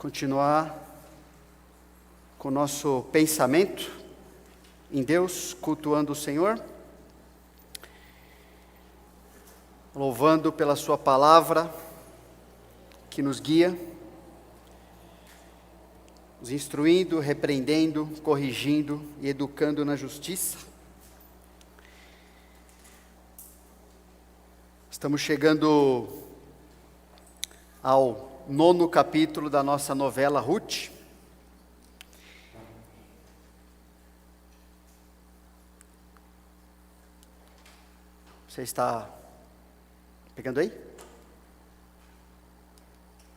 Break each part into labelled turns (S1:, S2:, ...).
S1: Continuar com o nosso pensamento em Deus, cultuando o Senhor, louvando pela sua palavra que nos guia, nos instruindo, repreendendo, corrigindo e educando na justiça. Estamos chegando ao 9º capítulo da nossa novela Ruth. Você está pegando aí?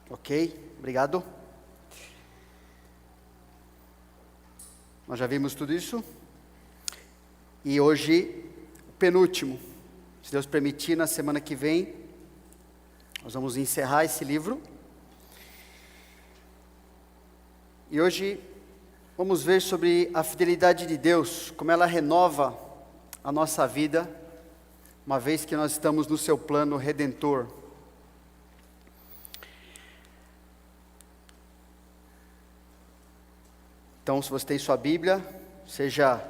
S1: Ok, obrigado. Nós já vimos tudo isso. E hoje, o penúltimo. Se Deus permitir, na semana que vem, nós vamos encerrar esse livro. E hoje vamos ver sobre a fidelidade de Deus, como ela renova a nossa vida, uma vez que nós estamos no seu plano redentor. Então, se você tem sua Bíblia, seja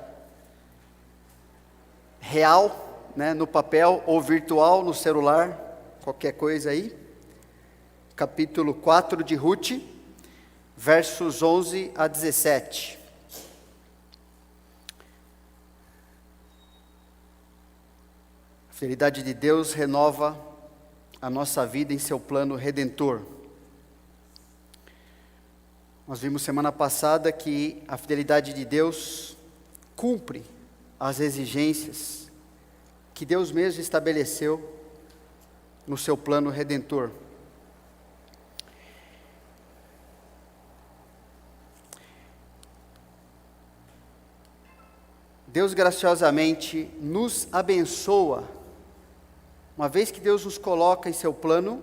S1: real, no papel, ou virtual, no celular, qualquer coisa aí. Capítulo 4 de Ruth, versos 11 a 17. A fidelidade de Deus renova a nossa vida em seu plano redentor. Nós vimos semana passada que a fidelidade de Deus cumpre as exigências que Deus mesmo estabeleceu no seu plano redentor. Deus graciosamente nos abençoa, uma vez que Deus nos coloca em seu plano,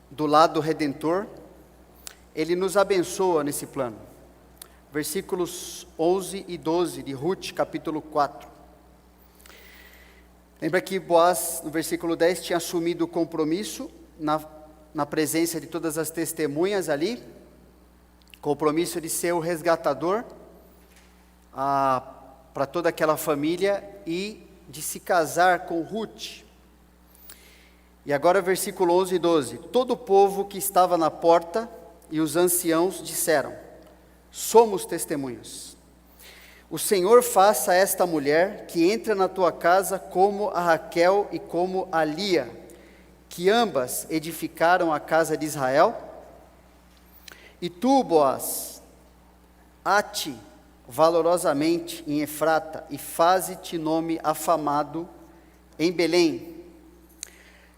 S1: do lado redentor, Ele nos abençoa nesse plano. Versículos 11 e 12 de Ruth, capítulo 4. Lembra que Boaz, no versículo 10, tinha assumido o compromisso na presença de todas as testemunhas ali, compromisso de ser o resgatador para toda aquela família e de se casar com Ruth. E agora versículo 11 e 12. Todo o povo que estava na porta e os anciãos disseram: somos testemunhas. O Senhor faça a esta mulher que entra na tua casa como a Raquel e como a Lia, que ambas edificaram a casa de Israel. E tu, Boaz, ate valorosamente em Efrata e faze-te nome afamado em Belém.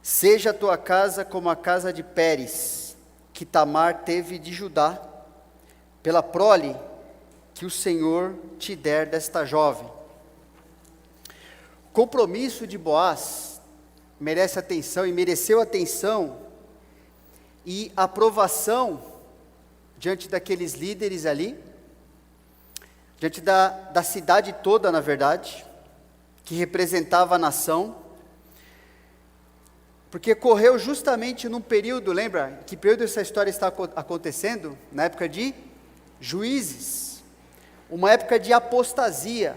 S1: Seja a tua casa como a casa de Pérez, que Tamar teve de Judá, pela prole que o Senhor te der desta jovem. O compromisso de Boaz merece atenção e mereceu atenção e aprovação diante daqueles líderes ali, diante da cidade toda, na verdade, que representava a nação, porque correu justamente num período, lembra? Que período essa história está acontecendo? Na época de Juízes, uma época de apostasia.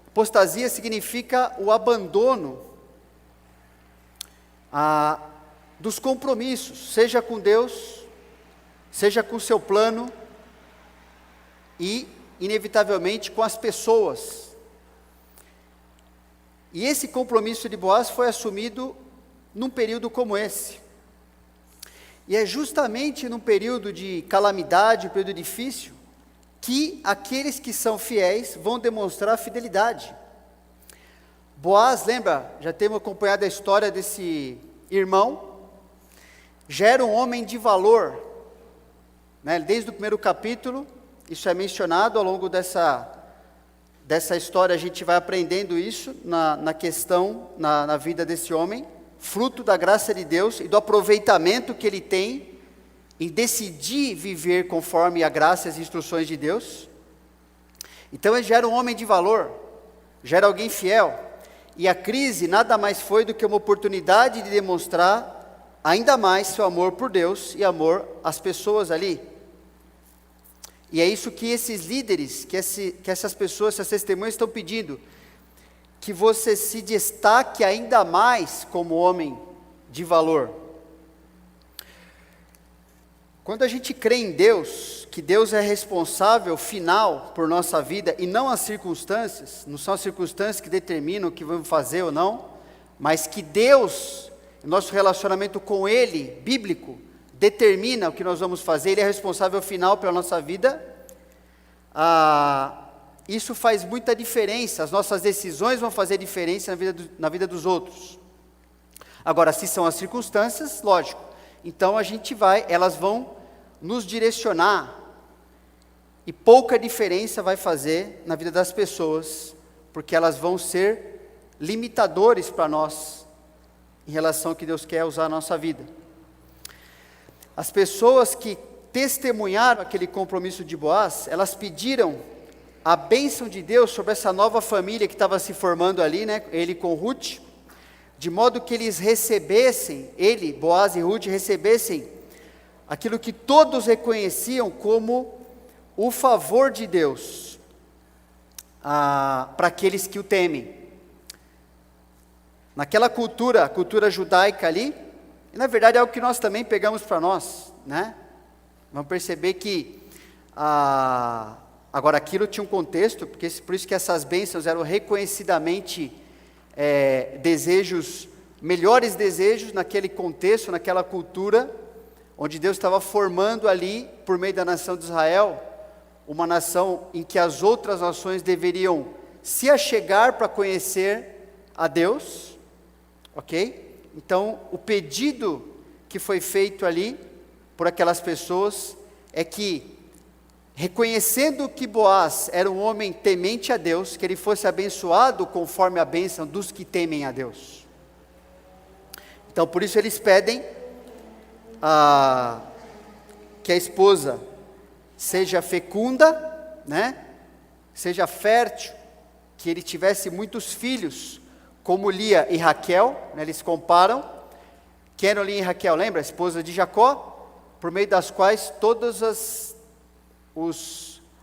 S1: Apostasia significa o abandono dos compromissos, seja com Deus, seja com o seu plano e, inevitavelmente, com as pessoas. E esse compromisso de Boaz foi assumido num período como esse. E é justamente num período de calamidade, um período difícil, que aqueles que são fiéis vão demonstrar fidelidade. Boaz, lembra, já temos acompanhado a história desse irmão, já era um homem de valor, desde o primeiro capítulo, isso é mencionado ao longo dessa história, a gente vai aprendendo isso na questão, na vida desse homem, fruto da graça de Deus e do aproveitamento que ele tem em decidir viver conforme a graça e as instruções de Deus. Então ele já era um homem de valor, já era alguém fiel, e a crise nada mais foi do que uma oportunidade de demonstrar ainda mais seu amor por Deus e amor às pessoas ali. E é isso que esses líderes, que essas pessoas, essas testemunhas estão pedindo, que você se destaque ainda mais como homem de valor. Quando a gente crê em Deus, que Deus é responsável final por nossa vida e não as circunstâncias, não são as circunstâncias que determinam o que vamos fazer ou não, mas que Deus, nosso relacionamento com Ele, bíblico, determina o que nós vamos fazer, Ele é responsável final pela nossa vida, isso faz muita diferença, as nossas decisões vão fazer diferença na vida dos outros. Agora, se são as circunstâncias, lógico, então elas vão nos direcionar, e pouca diferença vai fazer na vida das pessoas, porque elas vão ser limitadores para nós, em relação ao que Deus quer usar na nossa vida. As pessoas que testemunharam aquele compromisso de Boaz, elas pediram a bênção de Deus sobre essa nova família que estava se formando ali, né, ele com Ruth, de modo que eles recebessem, Boaz e Ruth recebessem aquilo que todos reconheciam como o favor de Deus para aqueles que o temem. Naquela cultura, a cultura judaica ali, e na verdade é o que nós também pegamos para nós, né? Vamos perceber que, agora aquilo tinha um contexto, por isso que essas bênçãos eram reconhecidamente melhores desejos naquele contexto, naquela cultura, onde Deus estava formando ali, por meio da nação de Israel, uma nação em que as outras nações deveriam se achegar para conhecer a Deus, ok? Então, o pedido que foi feito ali, por aquelas pessoas, é que, reconhecendo que Boaz era um homem temente a Deus, que ele fosse abençoado conforme a bênção dos que temem a Deus. Então, por isso eles pedem que a esposa seja fecunda, né? Seja fértil, que ele tivesse muitos filhos, como Lia e Raquel, né? Eles comparam, quem eram Lia e Raquel, lembra? A esposa de Jacó, por meio das quais todas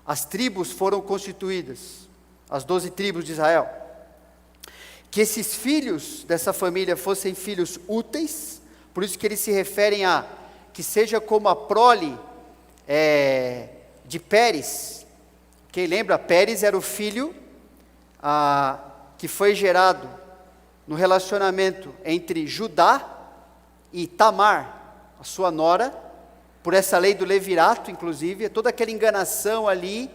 S1: as tribos foram constituídas, as 12 tribos de Israel. Que esses filhos dessa família fossem filhos úteis, por isso que eles se referem que seja como a prole de Pérez, quem lembra, Pérez era o filho que foi gerado no relacionamento entre Judá e Tamar, a sua nora, por essa lei do levirato, inclusive, toda aquela enganação ali,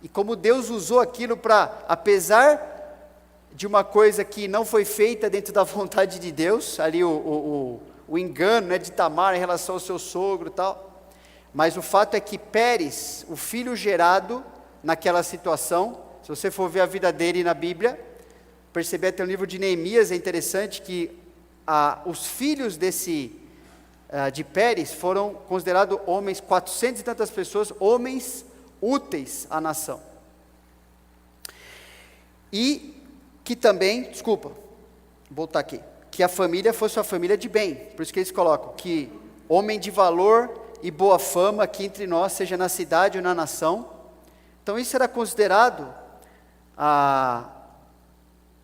S1: e como Deus usou aquilo para, apesar de uma coisa que não foi feita dentro da vontade de Deus, ali o engano, né, de Tamar em relação ao seu sogro e tal, mas o fato é que Pérez, o filho gerado naquela situação, se você for ver a vida dele na Bíblia, perceber até no livro de Neemias, é interessante que os filhos de Pérez foram considerados homens, 400 e tantas pessoas, homens úteis à nação. E que também, vou voltar aqui, que a família fosse uma família de bem, por isso que eles colocam, que homem de valor e boa fama aqui entre nós, seja na cidade ou na nação. Então isso era considerado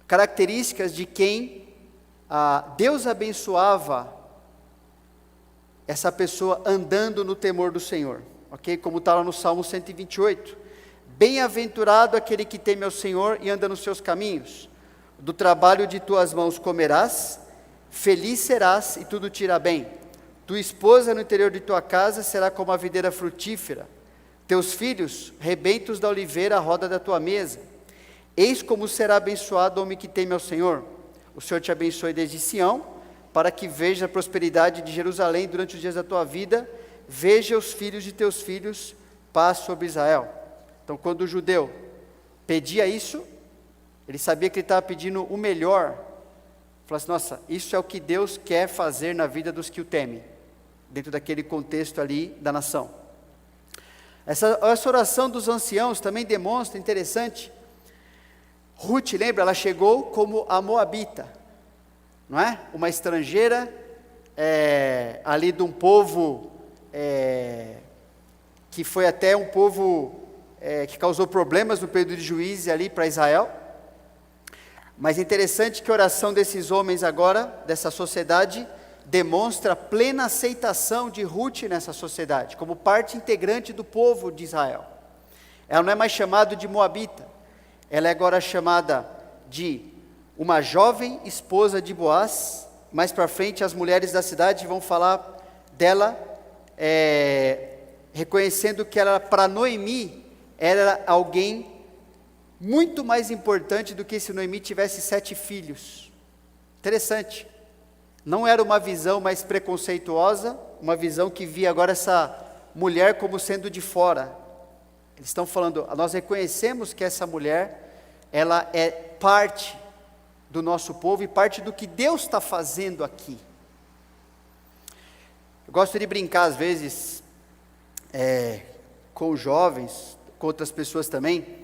S1: características de quem Deus abençoava essa pessoa andando no temor do Senhor, ok? Como está lá no Salmo 128, bem-aventurado aquele que teme ao Senhor e anda nos seus caminhos, do trabalho de tuas mãos comerás, feliz serás e tudo te irá bem, tua esposa no interior de tua casa será como a videira frutífera, teus filhos, rebentos da oliveira à roda da tua mesa, eis como será abençoado o homem que teme ao Senhor, o Senhor te abençoe desde Sião, para que veja a prosperidade de Jerusalém durante os dias da tua vida, veja os filhos de teus filhos, paz sobre Israel. Então, quando o judeu pedia isso, ele sabia que ele estava pedindo o melhor. Falou assim, nossa, isso é o que Deus quer fazer na vida dos que o temem, dentro daquele contexto ali da nação. Essa oração dos anciãos também demonstra, interessante, Ruth, lembra, ela chegou como a moabita, não é? Uma estrangeira ali de um povo que foi até um povo que causou problemas no período de Juízes ali para Israel. Mas é interessante que a oração desses homens agora, dessa sociedade, demonstra plena aceitação de Ruth nessa sociedade, como parte integrante do povo de Israel. Ela não é mais chamada de Moabita, ela é agora chamada de uma jovem esposa de Boaz. Mais para frente as mulheres da cidade vão falar dela, reconhecendo que ela, para Noemi, era alguém muito mais importante do que se Noemi tivesse 7 filhos. Interessante. Não era uma visão mais preconceituosa, uma visão que via agora essa mulher como sendo de fora. Eles estão falando, nós reconhecemos que essa mulher, ela é parte do nosso povo e parte do que Deus está fazendo aqui. Eu gosto de brincar às vezes com jovens, com outras pessoas também,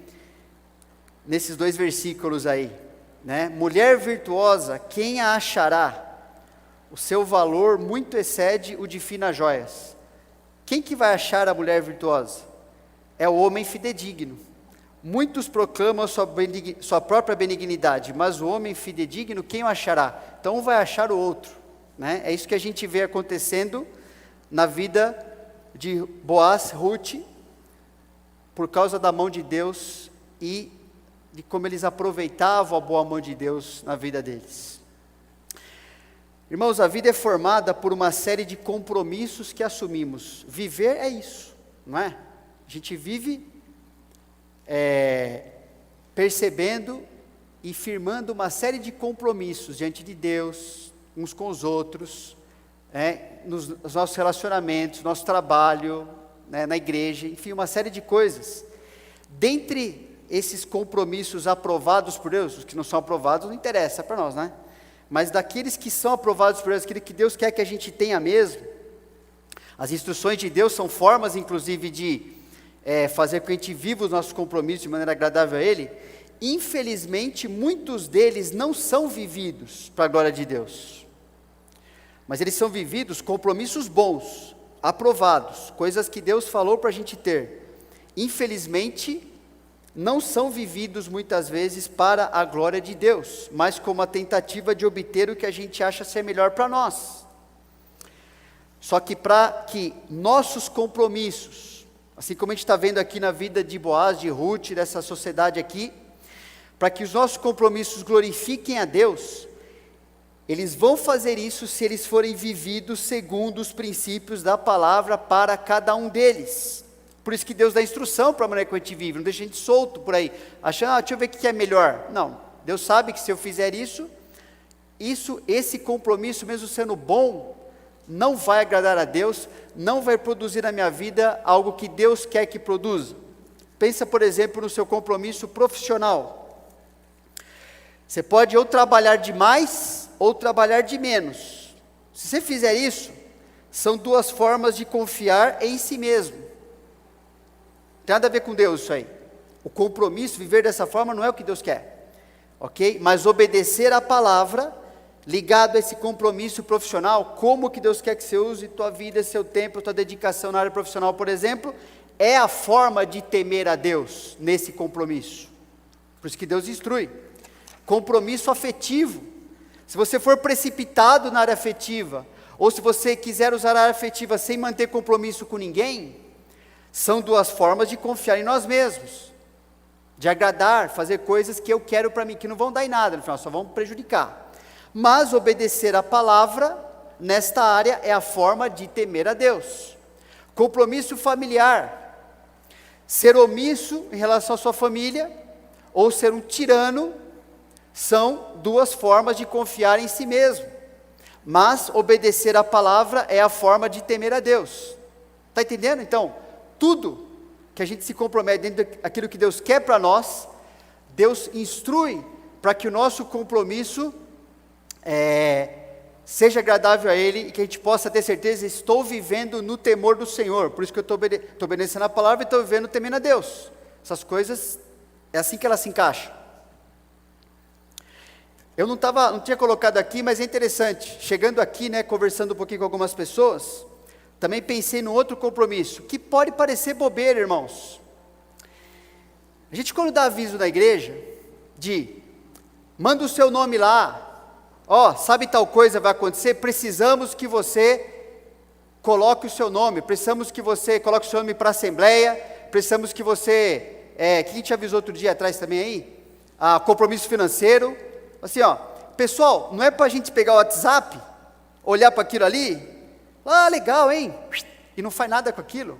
S1: nesses 2 versículos aí, né? Mulher virtuosa, quem a achará? O seu valor muito excede o de finas joias. Quem que vai achar a mulher virtuosa? É o homem fidedigno. Muitos proclamam sua própria benignidade, mas o homem fidedigno, quem o achará? Então um vai achar o outro, né? É isso que a gente vê acontecendo na vida de Boaz, Ruth, por causa da mão de Deus e de como eles aproveitavam a boa mão de Deus na vida deles. Irmãos, a vida é formada por uma série de compromissos que assumimos. Viver é isso, não é? A gente vive percebendo e firmando uma série de compromissos diante de Deus, uns com os outros, nos nossos relacionamentos, nosso trabalho, na igreja, enfim, uma série de coisas. Dentre esses compromissos aprovados por Deus, os que não são aprovados não interessa para nós, né? Mas daqueles que são aprovados por Deus, aquele que Deus quer que a gente tenha mesmo, as instruções de Deus são formas, inclusive, de fazer com que a gente viva os nossos compromissos de maneira agradável a Ele. Infelizmente, muitos deles não são vividos para a glória de Deus, mas eles são vividos compromissos bons, aprovados, coisas que Deus falou para a gente ter. Infelizmente, não são vividos muitas vezes para a glória de Deus, mas como a tentativa de obter o que a gente acha ser melhor para nós. Só que para que nossos compromissos, assim como a gente está vendo aqui na vida de Boaz, de Ruth, dessa sociedade aqui, para que os nossos compromissos glorifiquem a Deus, eles vão fazer isso se eles forem vividos segundo os princípios da palavra para cada um deles. Por isso que Deus dá instrução para a maneira que a gente vive, não deixa a gente solto por aí, achando, deixa eu ver o que é melhor. Não, Deus sabe que se eu fizer esse compromisso, mesmo sendo bom, não vai agradar a Deus, não vai produzir na minha vida algo que Deus quer que produza. Pensa, por exemplo, no seu compromisso profissional. Você pode ou trabalhar demais, ou trabalhar de menos. Se você fizer isso, são 2 formas de confiar em si mesmo. Tem nada a ver com Deus isso aí. O compromisso, viver dessa forma, não é o que Deus quer, ok? Mas obedecer a palavra, ligado a esse compromisso profissional, como que Deus quer que você use tua vida, seu tempo, tua dedicação na área profissional, por exemplo, é a forma de temer a Deus nesse compromisso. Por isso que Deus instrui. Compromisso afetivo. Se você for precipitado na área afetiva, ou se você quiser usar a área afetiva sem manter compromisso com ninguém, são 2 formas de confiar em nós mesmos, de agradar, fazer coisas que eu quero para mim, que não vão dar em nada, no final só vão prejudicar. Mas obedecer a palavra, nesta área, é a forma de temer a Deus. Compromisso familiar, ser omisso em relação à sua família, ou ser um tirano, são 2 formas de confiar em si mesmo. Mas obedecer a palavra é a forma de temer a Deus. Está entendendo? Então, tudo que a gente se compromete dentro daquilo que Deus quer para nós, Deus instrui para que o nosso compromisso seja agradável a Ele e que a gente possa ter certeza, estou vivendo no temor do Senhor, por isso que eu estou obedecendo a palavra e estou vivendo temendo a Deus. Essas coisas, é assim que elas se encaixam. Eu não tinha colocado aqui, mas é interessante. Chegando aqui, né, conversando um pouquinho com algumas pessoas, também pensei num outro compromisso, que pode parecer bobeira, irmãos. A gente quando dá aviso na igreja, manda o seu nome lá, sabe tal coisa vai acontecer, precisamos que você coloque o seu nome, precisamos que você coloque o seu nome para a assembleia, precisamos que você, que a gente avisou outro dia atrás também aí, compromisso financeiro, assim pessoal, não é para a gente pegar o WhatsApp, olhar para aquilo ali, legal, hein, e não faz nada com aquilo.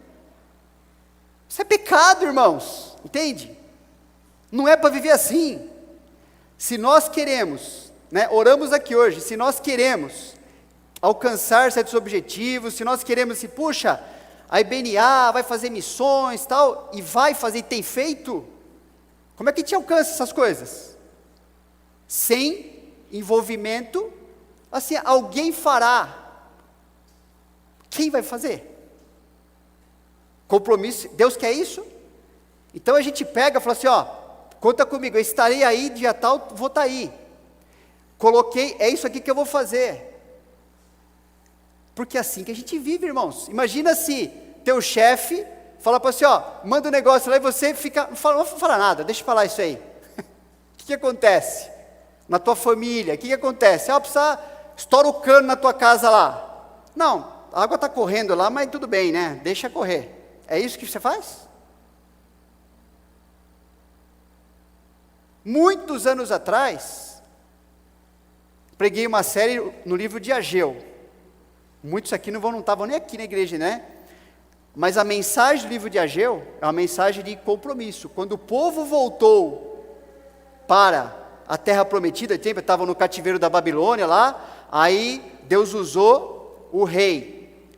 S1: Isso é pecado, irmãos, entende? Não é para viver assim. Se nós queremos, né, oramos aqui hoje, se nós queremos alcançar certos objetivos, se nós queremos, a IBNA vai fazer missões tal, e vai fazer, e tem feito, como é que a gente alcança essas coisas? Sem envolvimento, assim, alguém fará, quem vai fazer? Compromisso, Deus quer isso? Então a gente pega e fala assim, conta comigo, eu estarei aí, dia tal, vou estar aí. Coloquei, é isso aqui que eu vou fazer. Porque é assim que a gente vive, irmãos. Imagina se teu chefe fala para você, manda um negócio lá e você fica, não fala nada, deixa eu falar isso aí. O que acontece? Na tua família, o que acontece? Estoura o cano na tua casa lá. Não, a água está correndo lá, mas tudo bem, né? Deixa correr. É isso que você faz? Muitos anos atrás, preguei uma série no livro de Ageu. Muitos aqui não estavam nem aqui na igreja, né? Mas a mensagem do livro de Ageu é uma mensagem de compromisso. Quando o povo voltou para a terra prometida, estavam no cativeiro da Babilônia lá, aí Deus usou o rei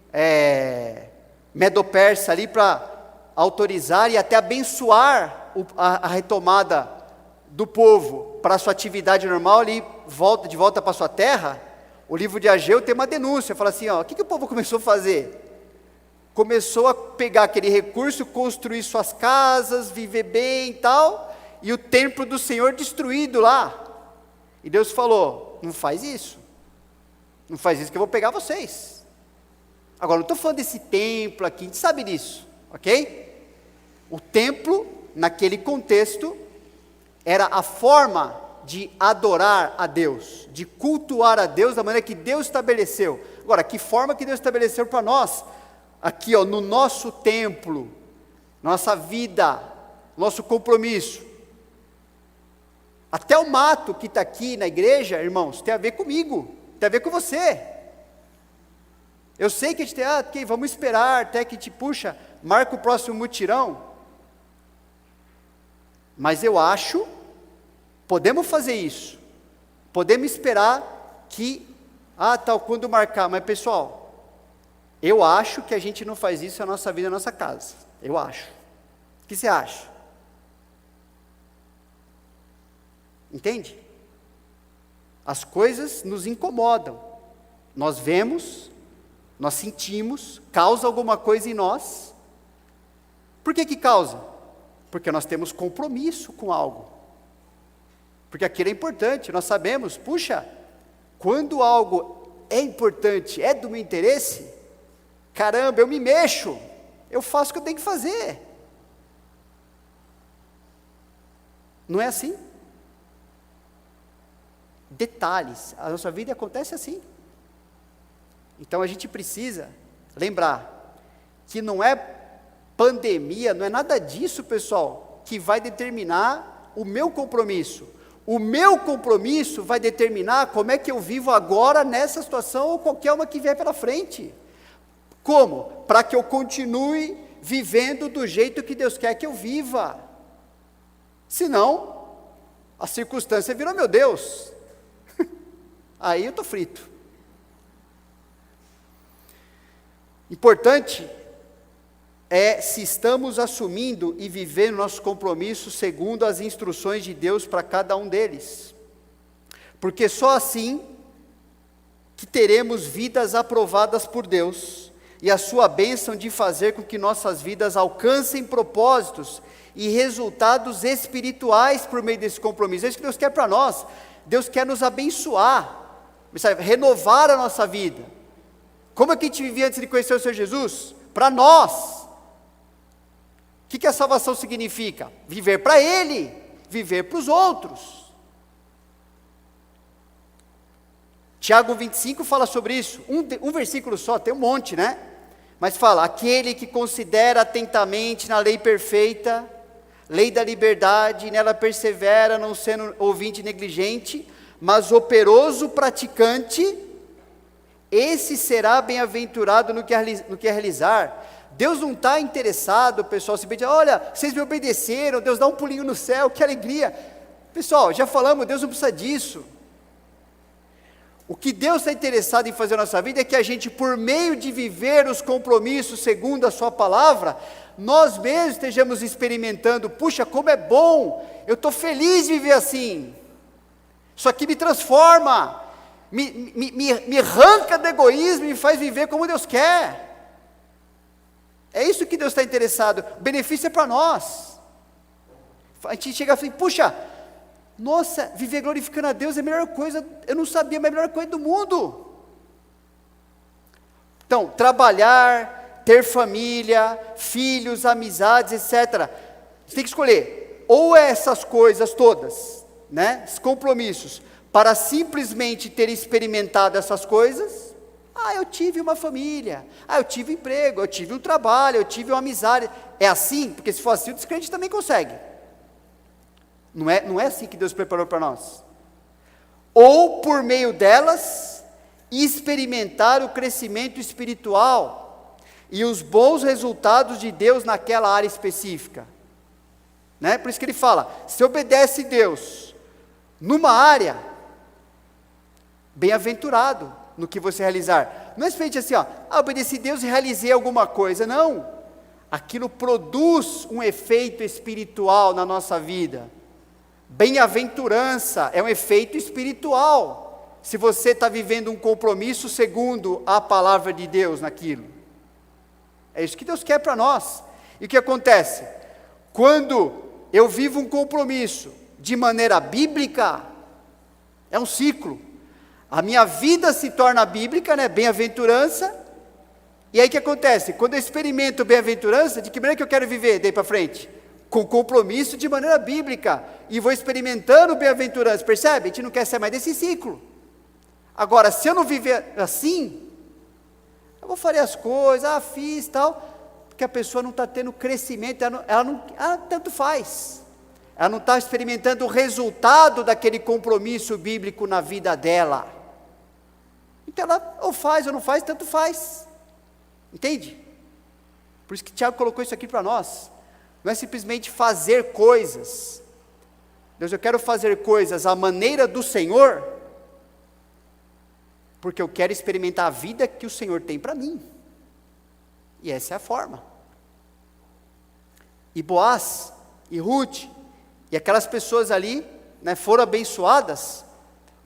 S1: Medo-Persa ali para autorizar e até abençoar a retomada do povo para a sua atividade normal, ali de volta para a sua terra. O livro de Ageu tem uma denúncia, fala assim, o que o povo começou a fazer? Começou a pegar aquele recurso, construir suas casas, viver bem e tal, e o templo do Senhor destruído lá. E Deus falou, não faz isso que eu vou pegar vocês. Agora, não estou falando desse templo aqui, a gente sabe disso, ok? O templo, naquele contexto, era a forma de adorar a Deus, de cultuar a Deus da maneira que Deus estabeleceu. Agora, que forma que Deus estabeleceu para nós? Aqui, no nosso templo, nossa vida, nosso compromisso. Até o mato que está aqui na igreja, irmãos, tem a ver comigo, tem a ver com você. Eu sei que a gente tem, ok, vamos esperar até que marca o próximo mutirão. Mas eu acho, podemos fazer isso, podemos esperar que, quando marcar, mas pessoal, eu acho que a gente não faz isso na nossa vida, na nossa casa, eu acho. O que você acha? Entende? As coisas nos incomodam, nós vemos, nós sentimos, causa alguma coisa em nós. Por que causa? Porque nós temos compromisso com algo. Porque aquilo é importante, nós sabemos, quando algo é importante, é do meu interesse, caramba, eu me mexo, eu faço o que eu tenho que fazer. Não é assim? Detalhes, a nossa vida acontece assim. Então a gente precisa lembrar que não é pandemia, não é nada disso, pessoal, que vai determinar o meu compromisso. O meu compromisso vai determinar como é que eu vivo agora nessa situação ou qualquer uma que vier pela frente. Como? Para que eu continue vivendo do jeito que Deus quer que eu viva. Senão, a circunstância virou meu Deus. Aí eu estou frito. Importante é se estamos assumindo e vivendo nosso compromisso segundo as instruções de Deus para cada um deles. Porque só assim que teremos vidas aprovadas por Deus e a sua bênção de fazer com que nossas vidas alcancem propósitos e resultados espirituais por meio desse compromisso. É isso que Deus quer para nós. Deus quer nos abençoar, sabe? Renovar a nossa vida. Como é que a gente vivia antes de conhecer o Senhor Jesus? Para nós. O que a salvação significa? Viver para Ele, viver para os outros. Tiago 25 fala sobre isso, um versículo só, tem um monte, né? Mas fala, aquele que considera atentamente na lei perfeita, lei da liberdade, nela persevera, não sendo ouvinte negligente, mas operoso praticante, esse será bem-aventurado no que realizar. Deus não está interessado, pessoal, simplesmente, olha, vocês me obedeceram, Deus dá um pulinho no céu, que alegria. Pessoal, já falamos, Deus não precisa disso. O que Deus está interessado em fazer na nossa vida é que a gente, por meio de viver os compromissos segundo a sua palavra, nós mesmos estejamos experimentando, puxa, como é bom, eu estou feliz de viver assim, isso aqui me transforma, me arranca do egoísmo e me faz viver como Deus quer. É isso que Deus está interessado, o benefício é para nós. A gente chega assim, puxa, nossa, viver glorificando a Deus é a melhor coisa, eu não sabia, mas é a melhor coisa do mundo. Então, trabalhar, ter família, filhos, amizades, etc. Você tem que escolher, ou essas coisas todas, né, os compromissos, para simplesmente ter experimentado essas coisas. Eu tive uma família, eu tive emprego, eu tive um trabalho, eu tive uma amizade. É assim? Porque se for assim, o descrente também consegue. Não é assim que Deus preparou para nós. Ou por meio delas, experimentar o crescimento espiritual e os bons resultados de Deus naquela área específica, né? Por isso que ele fala, se obedece Deus numa área, bem-aventurado no que você realizar. Não é simplesmente assim, obedeci Deus e realizei alguma coisa, não, aquilo produz um efeito espiritual na nossa vida. Bem-aventurança é um efeito espiritual, se você está vivendo um compromisso segundo a palavra de Deus naquilo. É isso que Deus quer para nós. E o que acontece? Quando eu vivo um compromisso de maneira bíblica, é um ciclo. A minha vida se torna bíblica, né? Bem-aventurança. E aí o que acontece? Quando eu experimento bem-aventurança, de que maneira que eu quero viver daí para frente? Com compromisso de maneira bíblica, e vou experimentando bem-aventurança, percebe? A gente não quer sair mais desse ciclo. Agora, se eu não viver assim, eu vou fazer as coisas, fiz tal, porque a pessoa não está tendo crescimento, ela tanto faz, ela não está experimentando o resultado daquele compromisso bíblico na vida dela, então ela ou faz ou não faz, tanto faz, entende? Por isso que Tiago colocou isso aqui para nós. Não é simplesmente fazer coisas. Deus, eu quero fazer coisas à maneira do Senhor, porque eu quero experimentar a vida que o Senhor tem para mim. E essa é a forma. E Boaz, e Ruth, e aquelas pessoas ali, né, foram abençoadas,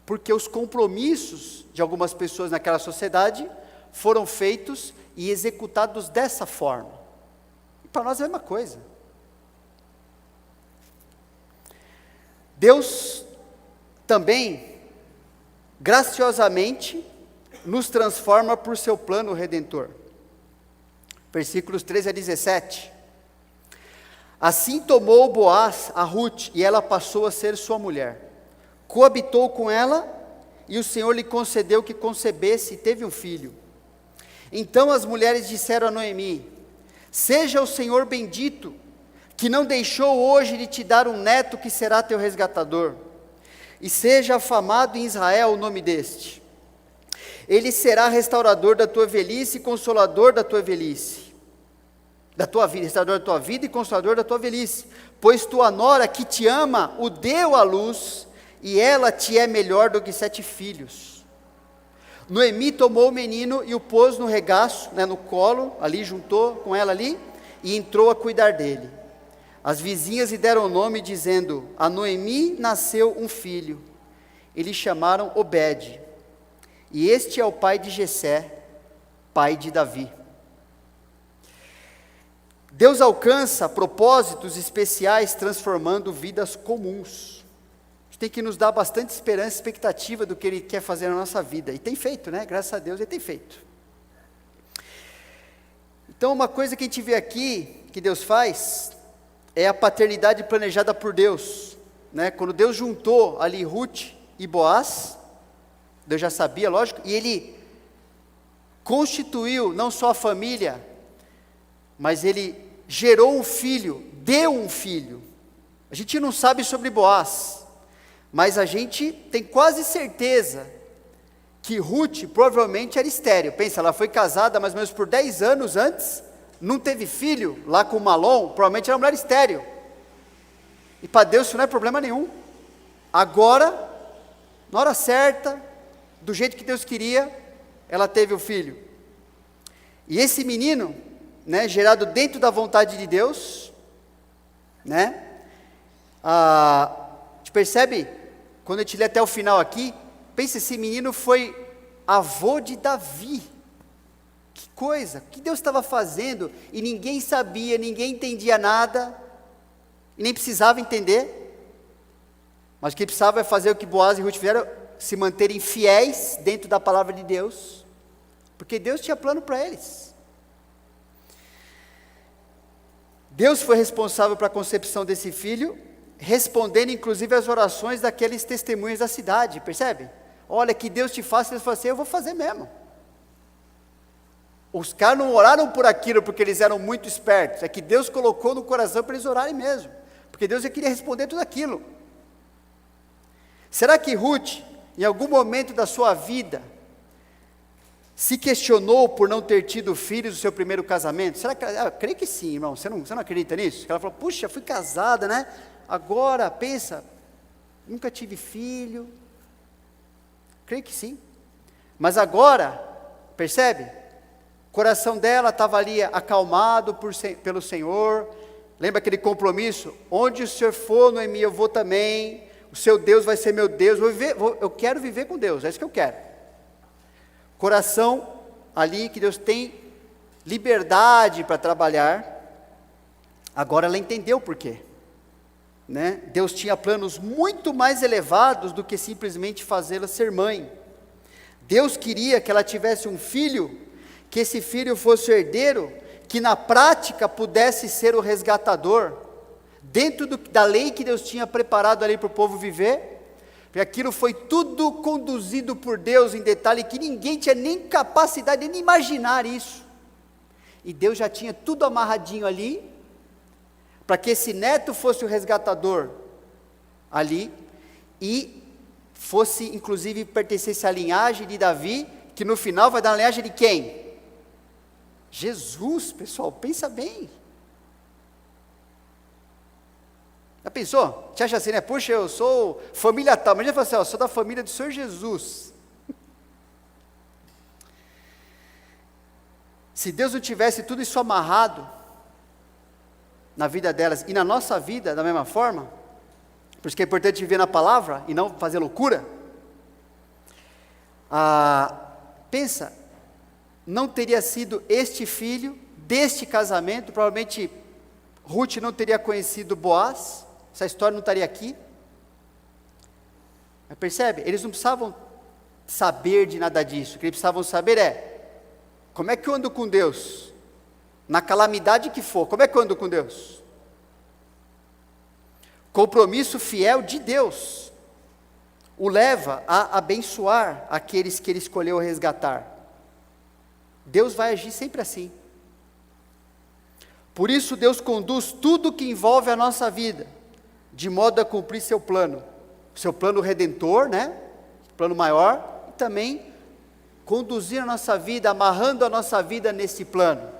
S1: porque os compromissos de algumas pessoas naquela sociedade foram feitos e executados dessa forma. E para nós é a mesma coisa. Deus também, graciosamente, nos transforma por seu plano redentor. Versículos 13 a 17. Assim tomou Boaz a Ruth, e ela passou a ser sua mulher. Coabitou com ela, e o Senhor lhe concedeu que concebesse e teve um filho. Então as mulheres disseram a Noemi, seja o Senhor bendito, que não deixou hoje de te dar um neto que será teu resgatador, e seja afamado em Israel o nome deste. Ele será restaurador da tua velhice e consolador da tua velhice, da tua vida, restaurador da tua vida e consolador da tua velhice, pois tua nora que te ama o deu à luz, e ela te é melhor do que 7 filhos. Noemi tomou o menino e o pôs no regaço, né, no colo, ali juntou com ela ali, e entrou a cuidar dele. As vizinhas lhe deram o nome, dizendo, a Noemi nasceu um filho, e lhe chamaram Obed, e este é o pai de Jessé, pai de Davi. Deus alcança propósitos especiais, transformando vidas comuns. A gente tem que nos dar bastante esperança e expectativa do que Ele quer fazer na nossa vida. E tem feito, né? Graças a Deus Ele tem feito. Então, uma coisa que a gente vê aqui, que Deus faz, é a paternidade planejada por Deus, né? Quando Deus juntou ali Ruth e Boaz, Deus já sabia, lógico, e Ele constituiu não só a família, mas Ele gerou um filho, deu um filho. A gente não sabe sobre Boaz, mas a gente tem quase certeza que Ruth provavelmente era estéril. Pensa, ela foi casada mais ou menos por 10 anos antes, não teve filho lá com Malom, provavelmente era uma mulher estéril. E para Deus isso não é problema nenhum. Agora, na hora certa, do jeito que Deus queria, ela teve o filho. E esse menino, né, gerado dentro da vontade de Deus, né, a gente percebe, quando a gente lê até o final aqui, pensa, esse menino foi avô de Davi. Que coisa, o que Deus estava fazendo, e ninguém sabia, ninguém entendia nada, e nem precisava entender, mas o que precisava é fazer o que Boaz e Ruth fizeram, se manterem fiéis dentro da palavra de Deus, porque Deus tinha plano para eles. Deus foi responsável pela concepção desse filho, respondendo inclusive às orações daqueles testemunhos da cidade, percebe? Olha, que Deus te faça, eles falaram assim, eu vou fazer mesmo. Os caras não oraram por aquilo porque eles eram muito espertos, é que Deus colocou no coração para eles orarem mesmo, porque Deus já queria responder tudo aquilo. Será que Ruth, em algum momento da sua vida, se questionou por não ter tido filhos no seu primeiro casamento? Será que eu creio que sim, irmão, você não acredita nisso? Ela falou, puxa, fui casada, né? Agora, pensa, nunca tive filho. Creio que sim. Mas agora, percebe? O coração dela estava ali acalmado pelo Senhor. Lembra aquele compromisso? Onde o Senhor for, Noemi, eu vou também. O seu Deus vai ser meu Deus. Eu quero viver com Deus, é isso que eu quero. Coração ali que Deus tem liberdade para trabalhar. Agora ela entendeu por quê, né? Deus tinha planos muito mais elevados do que simplesmente fazê-la ser mãe. Deus queria que ela tivesse um filho, que esse filho fosse o herdeiro, que na prática pudesse ser o resgatador, dentro da lei que Deus tinha preparado ali para o povo viver. Porque aquilo foi tudo conduzido por Deus em detalhe, que ninguém tinha nem capacidade de nem imaginar isso. E Deus já tinha tudo amarradinho ali, para que esse neto fosse o resgatador ali, e fosse inclusive pertencesse à linhagem de Davi, que no final vai dar na linhagem de quem? Jesus, pessoal, pensa bem. Já pensou? Você acha assim, né? Puxa, eu sou família tal, mas já falou assim, eu sou da família do Senhor Jesus. Se Deus não tivesse tudo isso amarrado na vida delas e na nossa vida da mesma forma, por isso que é importante viver na palavra e não fazer loucura. Pensa, não teria sido este filho, deste casamento, provavelmente Ruth não teria conhecido Boaz, essa história não estaria aqui. Mas percebe? Eles não precisavam saber de nada disso, o que eles precisavam saber é, como é que eu ando com Deus? Na calamidade que for, como é que eu ando com Deus? Compromisso fiel de Deus o leva a abençoar aqueles que Ele escolheu resgatar. Deus vai agir sempre assim. Por isso Deus conduz tudo que envolve a nossa vida, de modo a cumprir seu plano redentor, né? Plano maior, e também conduzir a nossa vida, amarrando a nossa vida nesse plano.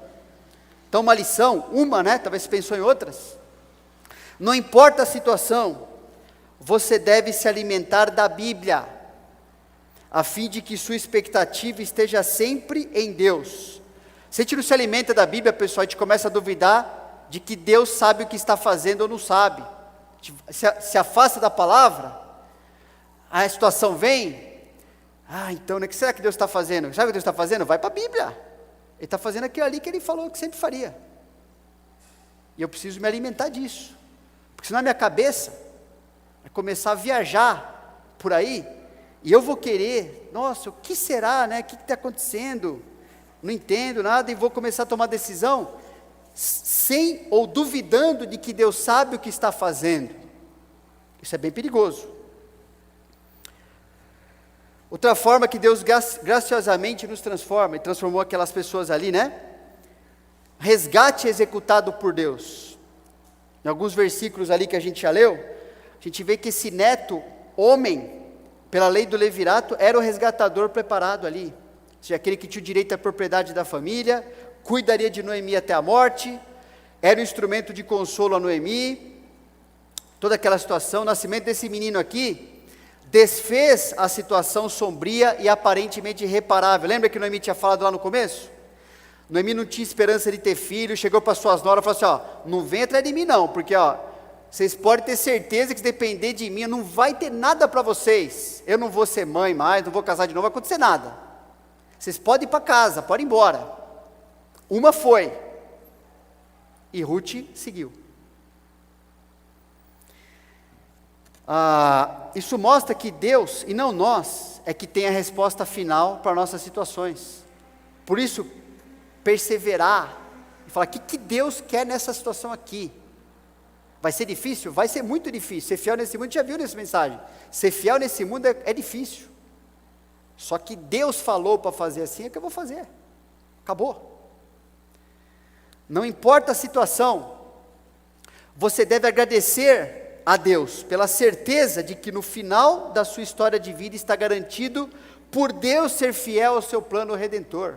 S1: Então uma lição, né? Talvez você pensou em outras. Não importa a situação, você deve se alimentar da Bíblia, a fim de que sua expectativa esteja sempre em Deus. Se a gente não se alimenta da Bíblia, pessoal, a gente começa a duvidar de que Deus sabe o que está fazendo ou não sabe. Se afasta da palavra, a situação vem, então, o que será que Deus está fazendo? Sabe o que Deus está fazendo? Vai para a Bíblia. Ele está fazendo aquilo ali que Ele falou que sempre faria. E eu preciso me alimentar disso. Porque senão a minha cabeça, começar a viajar por aí, e eu vou querer, nossa, o que será, né? O que está acontecendo? Não entendo nada, e vou começar a tomar decisão, sem ou duvidando de que Deus sabe o que está fazendo. Isso é bem perigoso. Outra forma que Deus graciosamente nos transforma, e transformou aquelas pessoas ali, né? Resgate executado por Deus. Em alguns versículos ali que a gente já leu, a gente vê que esse neto, homem, pela lei do levirato, era o resgatador preparado ali. Ou seja, aquele que tinha o direito à propriedade da família, cuidaria de Noemi até a morte, era o instrumento de consolo a Noemi. Toda aquela situação, o nascimento desse menino aqui, desfez a situação sombria e aparentemente irreparável. Lembra que Noemi tinha falado lá no começo? Noemi não tinha esperança de ter filho, chegou para suas noras e falou assim, não vem atrás de mim não, porque vocês podem ter certeza que se depender de mim, não vai ter nada para vocês, eu não vou ser mãe mais, não vou casar de novo, não vai acontecer nada, vocês podem ir para casa, podem ir embora. Uma foi, e Ruth seguiu. Isso mostra que Deus, e não nós, é que tem a resposta final para nossas situações. Por isso, perseverar, e falar, o que Deus quer nessa situação aqui? Vai ser difícil? Vai ser muito difícil. Ser fiel nesse mundo, já viu nessa mensagem, ser fiel nesse mundo é difícil, só que Deus falou para fazer assim, é que eu vou fazer, acabou. Não importa a situação, você deve agradecer a Deus pela certeza de que no final da sua história de vida está garantido por Deus ser fiel ao seu plano redentor.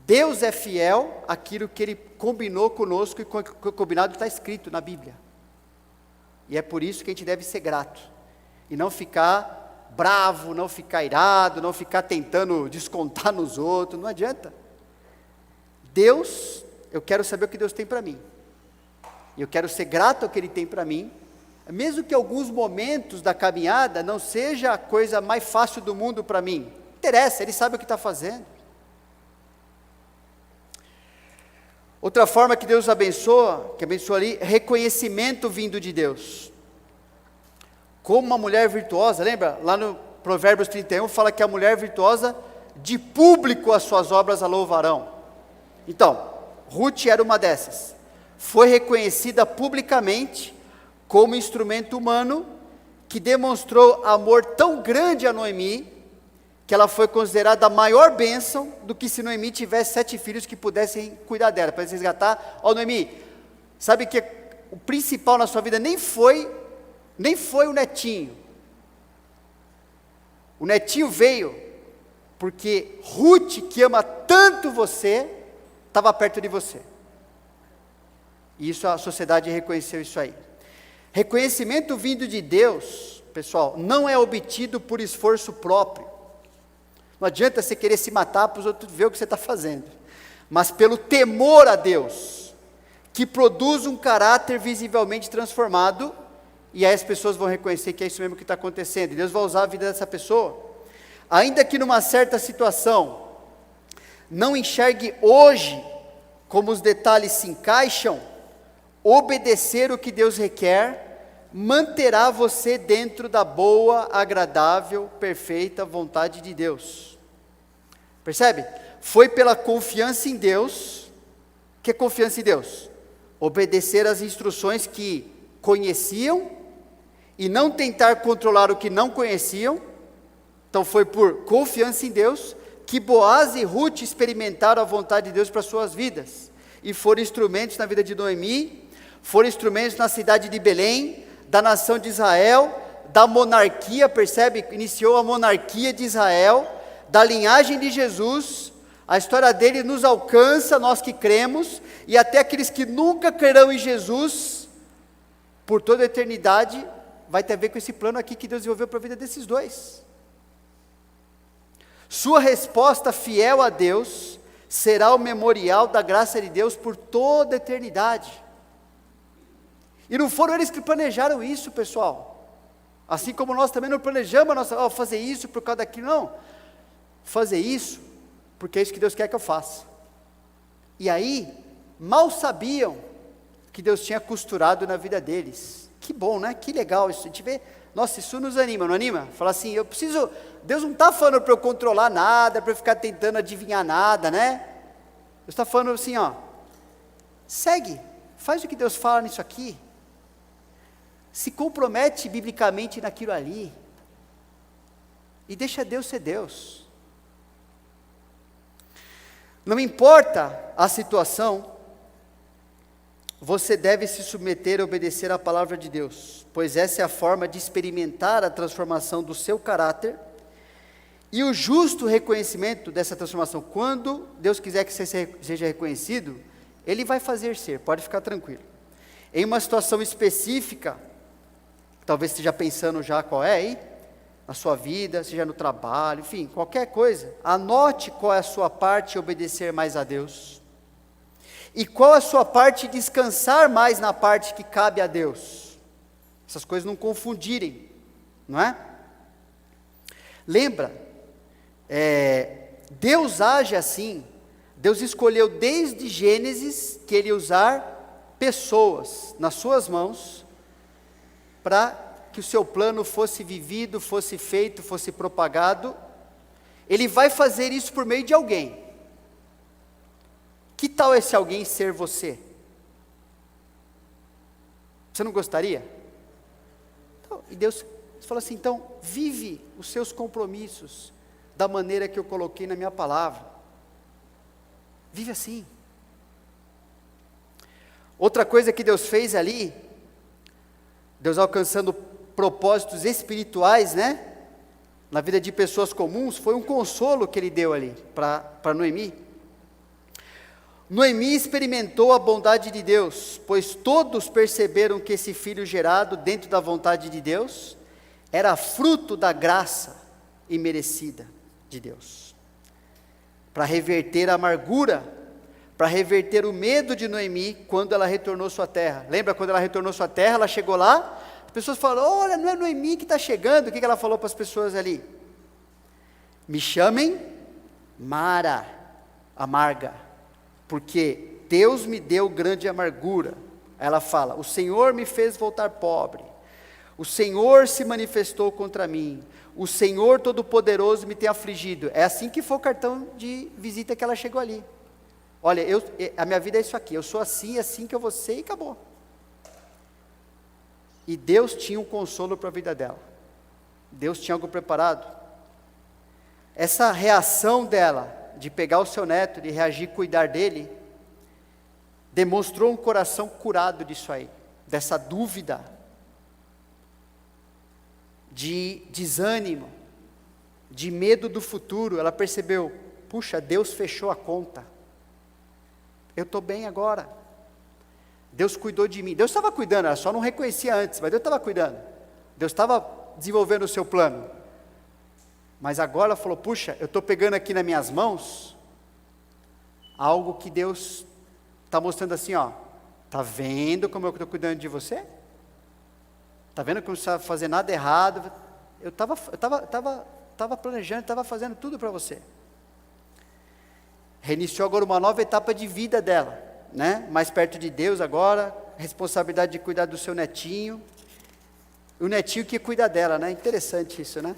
S1: Deus é fiel àquilo que Ele combinou conosco, e o combinado está escrito na Bíblia, e é por isso que a gente deve ser grato, e não ficar bravo, não ficar irado, não ficar tentando descontar nos outros, não adianta. Deus, eu quero saber o que Deus tem para mim, e eu quero ser grato ao que Ele tem para mim, mesmo que alguns momentos da caminhada não seja a coisa mais fácil do mundo para mim, não interessa, Ele sabe o que está fazendo. Outra forma que Deus abençoa, que abençoa ali, reconhecimento vindo de Deus. Como uma mulher virtuosa, lembra? Lá no Provérbios 31, fala que a mulher virtuosa, de público as suas obras a louvarão. Então, Ruth era uma dessas. Foi reconhecida publicamente como instrumento humano, que demonstrou amor tão grande a Noemi, que ela foi considerada a maior bênção do que se Noemi tivesse 7 filhos que pudessem cuidar dela, para se resgatar. Noemi, sabe que o principal na sua vida nem foi o netinho. O netinho veio porque Ruth, que ama tanto você, estava perto de você. E isso, a sociedade reconheceu isso aí. Reconhecimento vindo de Deus, pessoal, não é obtido por esforço próprio. Não adianta você querer se matar para os outros ver o que você está fazendo, mas pelo temor a Deus, que produz um caráter visivelmente transformado, e aí as pessoas vão reconhecer que é isso mesmo que está acontecendo, e Deus vai usar a vida dessa pessoa, ainda que numa certa situação, não enxergue hoje como os detalhes se encaixam, obedecer o que Deus requer, manterá você dentro da boa, agradável, perfeita vontade de Deus. Percebe? Foi pela confiança em Deus. Que é confiança em Deus? Obedecer às instruções que conheciam e não tentar controlar o que não conheciam. Então foi por confiança em Deus que Boaz e Ruth experimentaram a vontade de Deus para suas vidas, e foram instrumentos na vida de Noemi, foram instrumentos na cidade de Belém, da nação de Israel, da monarquia, percebe? Iniciou a monarquia de Israel, da linhagem de Jesus. A história dele nos alcança, nós que cremos, e até aqueles que nunca crerão em Jesus, por toda a eternidade, vai ter a ver com esse plano aqui que Deus desenvolveu para a vida desses dois. Sua resposta fiel a Deus será o memorial da graça de Deus por toda a eternidade. E não foram eles que planejaram isso, pessoal. Assim como nós também não planejamos fazer isso por causa daquilo, não. Fazer isso porque é isso que Deus quer que eu faça. E aí, mal sabiam que Deus tinha costurado na vida deles Que bom, né? Que legal isso. A gente vê, nossa, isso nos anima, não anima? Fala assim, Deus não está falando para eu controlar nada, para eu ficar tentando adivinhar nada, né? Deus está falando assim, ó, segue, faz o que Deus fala nisso aqui. Se compromete biblicamente naquilo ali. E deixa Deus ser Deus. Não importa a situação, você deve se submeter e obedecer à palavra de Deus, pois essa é a forma de experimentar a transformação do seu caráter e o justo reconhecimento dessa transformação. Quando Deus quiser que você seja reconhecido, Ele vai fazer ser, pode ficar tranquilo. Em uma situação específica, talvez esteja pensando já qual é aí, na sua vida, seja no trabalho, enfim, qualquer coisa, anote qual é a sua parte em obedecer mais a Deus, e qual é a sua parte em descansar mais na parte que cabe a Deus, essas coisas não confundirem, não é? Lembra, Deus age assim, Deus escolheu desde Gênesis que Ele ia usar pessoas nas suas mãos, para que o seu plano fosse vivido, fosse feito, fosse propagado. Ele vai fazer isso por meio de alguém. Que tal esse alguém ser você? Você não gostaria? Então, e Deus falou assim, então, vive os seus compromissos, da maneira que eu coloquei na minha palavra. Vive assim. Outra coisa que Deus fez ali, Deus alcançando propósitos espirituais, né, na vida de pessoas comuns, foi um consolo que Ele deu ali, para Noemi. Noemi experimentou a bondade de Deus, pois todos perceberam que esse filho gerado dentro da vontade de Deus, era fruto da graça imerecida de Deus. Para reverter a amargura, para reverter o medo de Noemi, quando ela retornou sua terra. Lembra quando ela retornou sua terra, ela chegou lá, as pessoas falaram, olha, não é Noemi que está chegando. O que ela falou para as pessoas ali? Me chamem Mara, amarga, porque Deus me deu grande amargura. Ela fala, o Senhor me fez voltar pobre, o Senhor se manifestou contra mim, o Senhor Todo-Poderoso me tem afligido. É assim que foi o cartão de visita que ela chegou ali. Olha, a minha vida é isso aqui, eu sou assim, assim que eu vou ser, e acabou. E Deus tinha um consolo para a vida dela. Deus tinha algo preparado. Essa reação dela, de pegar o seu neto, de reagir, cuidar dele, demonstrou um coração curado disso aí, dessa dúvida, de desânimo, de medo do futuro. Ela percebeu, puxa, Deus fechou a conta, eu estou bem agora, Deus cuidou de mim. Deus estava cuidando, ela só não reconhecia antes, mas Deus estava cuidando, Deus estava desenvolvendo o seu plano, mas agora ela falou, puxa, eu estou pegando aqui nas minhas mãos, algo que Deus está mostrando assim, ó, está vendo como eu estou cuidando de você? Está vendo que não precisa fazer nada errado, eu estava planejando, estava fazendo tudo para você. Reiniciou agora uma nova etapa de vida dela, né? Mais perto de Deus agora, responsabilidade de cuidar do seu netinho, o netinho que cuida dela, né? Interessante isso, né?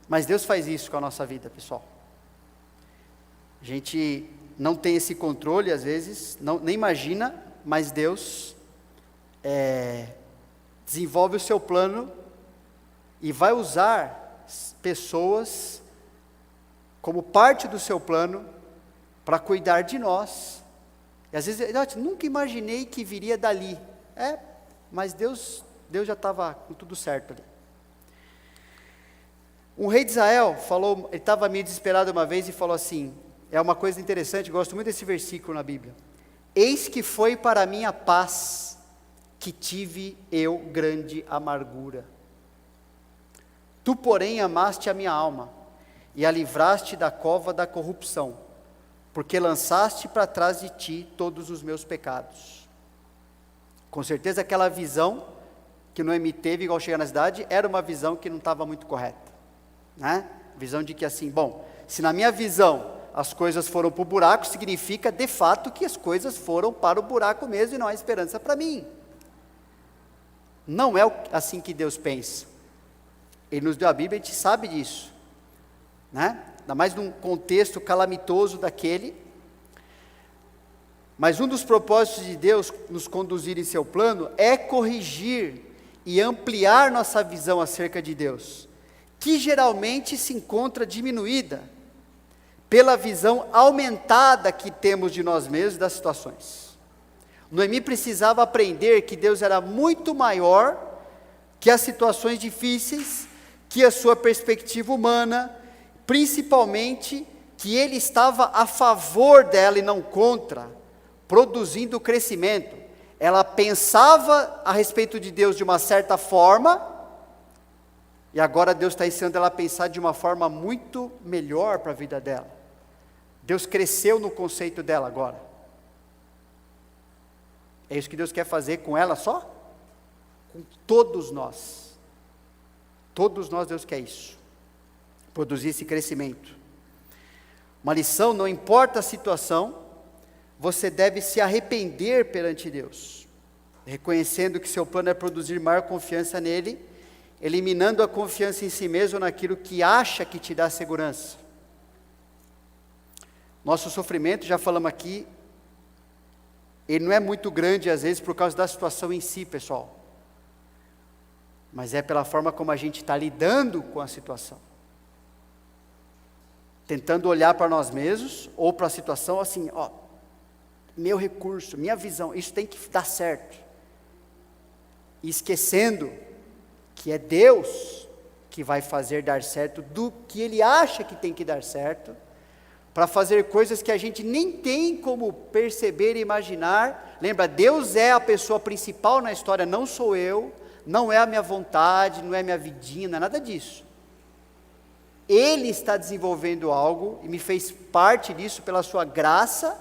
S1: Mas Deus faz isso com a nossa vida, pessoal. A gente não tem esse controle às vezes, nem imagina, mas Deus desenvolve o seu plano e vai usar pessoas como parte do seu plano para cuidar de nós. E às vezes, eu nunca imaginei que viria dali. Mas Deus já estava com tudo certo ali. Um rei de Israel falou, ele estava meio desesperado uma vez e falou assim, é uma coisa interessante, gosto muito desse versículo na Bíblia. Eis que foi para mim a paz, que tive eu grande amargura. Tu, porém, amaste a minha alma, e a livraste da cova da corrupção, porque lançaste para trás de ti todos os meus pecados. Com certeza aquela visão que Noemi teve, igual chegar na cidade, era uma visão que não estava muito correta, né? Visão de que assim, bom, se na minha visão as coisas foram para o buraco, significa de fato que as coisas foram para o buraco mesmo e não há esperança para mim. Não é assim que Deus pensa. Ele nos deu a Bíblia, a gente sabe disso, né? Ainda mais num contexto calamitoso daquele. Mas um dos propósitos de Deus nos conduzir em seu plano é corrigir e ampliar nossa visão acerca de Deus, que geralmente se encontra diminuída pela visão aumentada que temos de nós mesmos e das situações. Noemi precisava aprender que Deus era muito maior que as situações difíceis, que a sua perspectiva humana, principalmente que Ele estava a favor dela e não contra, produzindo crescimento. Ela pensava a respeito de Deus de uma certa forma, e agora Deus está ensinando ela a pensar de uma forma muito melhor para a vida dela. Deus cresceu no conceito dela agora. É isso que Deus quer fazer com ela só? Com todos nós. Todos nós Deus quer isso. Produzir esse crescimento. Uma lição, não importa a situação, você deve se arrepender perante Deus, reconhecendo que seu plano é produzir maior confiança nele, eliminando a confiança em si mesmo naquilo que acha que te dá segurança. Nosso sofrimento, já falamos aqui, ele não é muito grande às vezes por causa da situação em si, pessoal, mas é pela forma como a gente está lidando com a situação, tentando olhar para nós mesmos, ou para a situação assim, meu recurso, minha visão, isso tem que dar certo, e esquecendo que é Deus que vai fazer dar certo do que Ele acha que tem que dar certo, para fazer coisas que a gente nem tem como perceber e imaginar. Lembra, Deus é a pessoa principal na história, não sou eu, não é a minha vontade, não é a minha vidinha, não é nada disso. Ele está desenvolvendo algo, e me fez parte disso pela sua graça,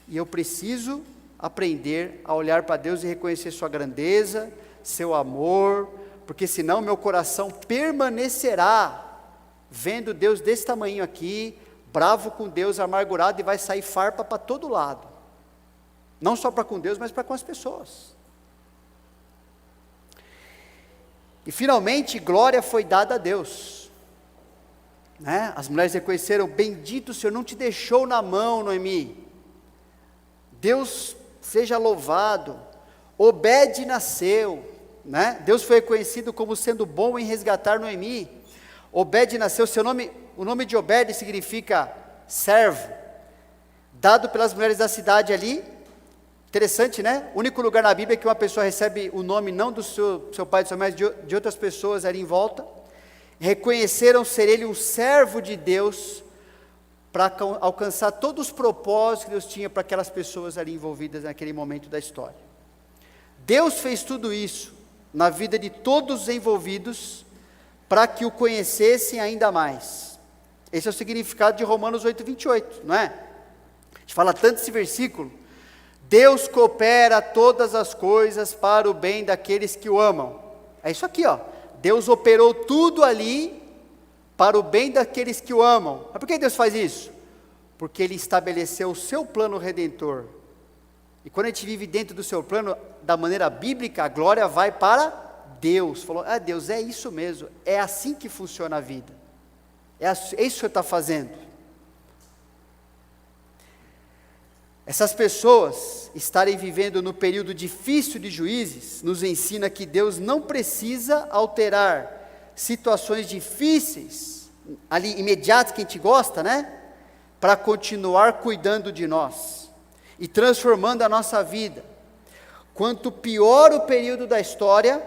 S1: e eu preciso aprender a olhar para Deus e reconhecer sua grandeza, seu amor, porque senão meu coração permanecerá vendo Deus desse tamanho aqui, bravo com Deus, amargurado, e vai sair farpa para todo lado, não só para com Deus, mas para com as pessoas. E finalmente, glória foi dada a Deus, né? As mulheres reconheceram, bendito o Senhor, não te deixou na mão, Noemi, Deus seja louvado. Obed nasceu, né? Deus foi reconhecido como sendo bom em resgatar Noemi. Obed nasceu, o nome de Obed significa servo, dado pelas mulheres da cidade ali. Interessante, né? O único lugar na Bíblia que uma pessoa recebe o nome não do seu pai, do seu mãe, mas de outras pessoas ali em volta. Reconheceram ser ele um servo de Deus, para alcançar todos os propósitos que Deus tinha para aquelas pessoas ali envolvidas naquele momento da história. Deus fez tudo isso na vida de todos os envolvidos, para que o conhecessem ainda mais. Esse é o significado de Romanos 8:28, não é? A gente fala tanto esse versículo. Deus coopera todas as coisas para o bem daqueles que o amam. É isso aqui, ó. Deus operou tudo ali para o bem daqueles que o amam. Mas por que Deus faz isso? Porque Ele estabeleceu o seu plano redentor. E quando a gente vive dentro do seu plano, da maneira bíblica, a glória vai para Deus. Falou, Deus, é isso mesmo, é assim que funciona a vida. É isso que o Senhor está fazendo. Essas pessoas estarem vivendo no período difícil de Juízes, nos ensina que Deus não precisa alterar situações difíceis, ali imediatas que a gente gosta, né? Para continuar cuidando de nós e transformando a nossa vida. Quanto pior o período da história,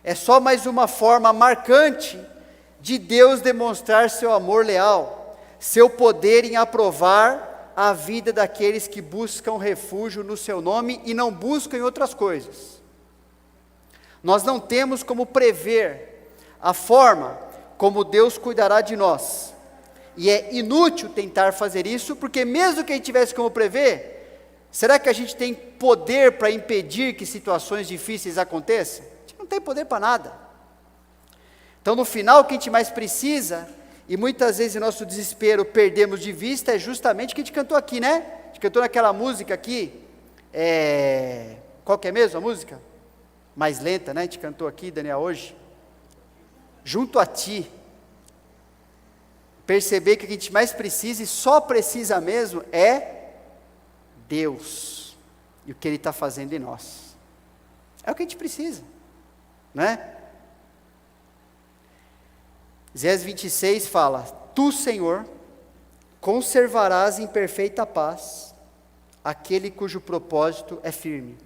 S1: é só mais uma forma marcante de Deus demonstrar seu amor leal, seu poder em aprovar a vida daqueles que buscam refúgio no seu nome e não buscam em outras coisas. Nós não temos como prever a forma como Deus cuidará de nós, e é inútil tentar fazer isso, porque mesmo que a gente tivesse como prever, será que a gente tem poder para impedir que situações difíceis aconteçam? A gente não tem poder para nada. Então no final o que a gente mais precisa, e muitas vezes em nosso desespero perdemos de vista, é justamente o que a gente cantou aqui, né? A gente cantou naquela música aqui, qual que é mesmo a música? mais lenta, né? A gente cantou aqui, Daniel, hoje. Junto a ti. Perceber que o que a gente mais precisa, e só precisa mesmo, é Deus. E o que Ele está fazendo em nós. É o que a gente precisa, né? Isaías 26 fala: Tu, Senhor, conservarás em perfeita paz aquele cujo propósito é firme,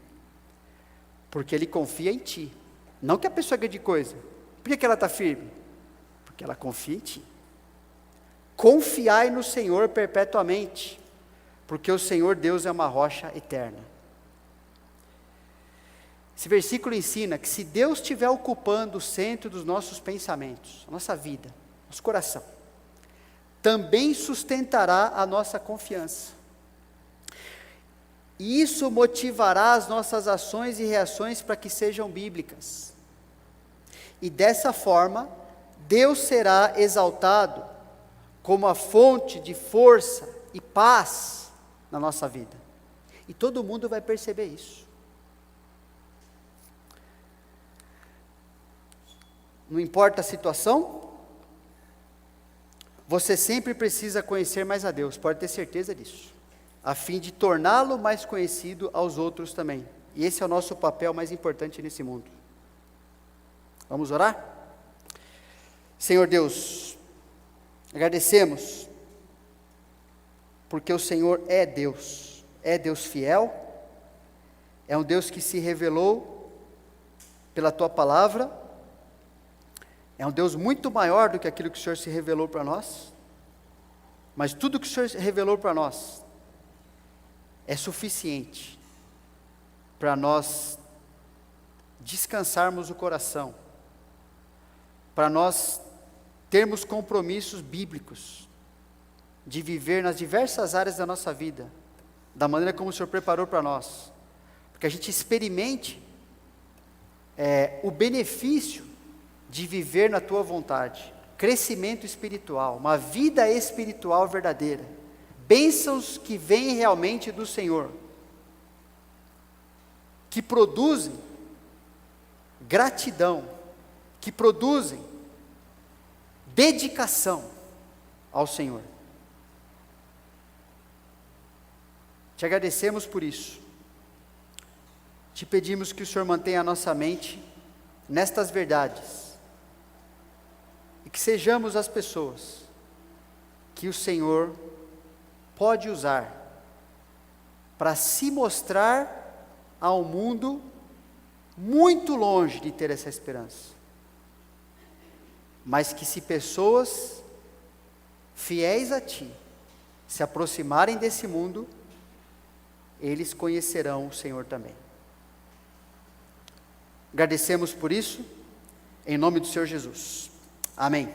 S1: porque ele confia em ti. Não que a pessoa ganhe de coisa. Por que ela está firme? Porque ela confia em ti. Confiai no Senhor perpetuamente, porque o Senhor Deus é uma rocha eterna. Esse versículo ensina que se Deus estiver ocupando o centro dos nossos pensamentos, a nossa vida, nosso coração, também sustentará a nossa confiança. E isso motivará as nossas ações e reações para que sejam bíblicas. E dessa forma, Deus será exaltado como a fonte de força e paz na nossa vida. E todo mundo vai perceber isso. Não importa a situação, você sempre precisa conhecer mais a Deus, pode ter certeza disso, a fim de torná-lo mais conhecido aos outros também. E esse é o nosso papel mais importante nesse mundo. Vamos orar? Senhor Deus, agradecemos, porque o Senhor é Deus fiel, é um Deus que se revelou pela Tua palavra, é um Deus muito maior do que aquilo que o Senhor se revelou para nós, mas tudo que o Senhor revelou para nós é suficiente para nós descansarmos o coração, para nós termos compromissos bíblicos, de viver nas diversas áreas da nossa vida, da maneira como o Senhor preparou para nós, porque a gente experimente o benefício de viver na Tua vontade, crescimento espiritual, uma vida espiritual verdadeira, bênçãos que vêm realmente do Senhor, que produzem gratidão, que produzem dedicação ao Senhor. Te agradecemos por isso. Te pedimos que o Senhor mantenha a nossa mente nestas verdades, e que sejamos as pessoas que o Senhor pode usar para se mostrar ao mundo muito longe de ter essa esperança, mas que se pessoas fiéis a Ti se aproximarem desse mundo, eles conhecerão o Senhor também. Agradecemos por isso, em nome do Senhor Jesus. Amém.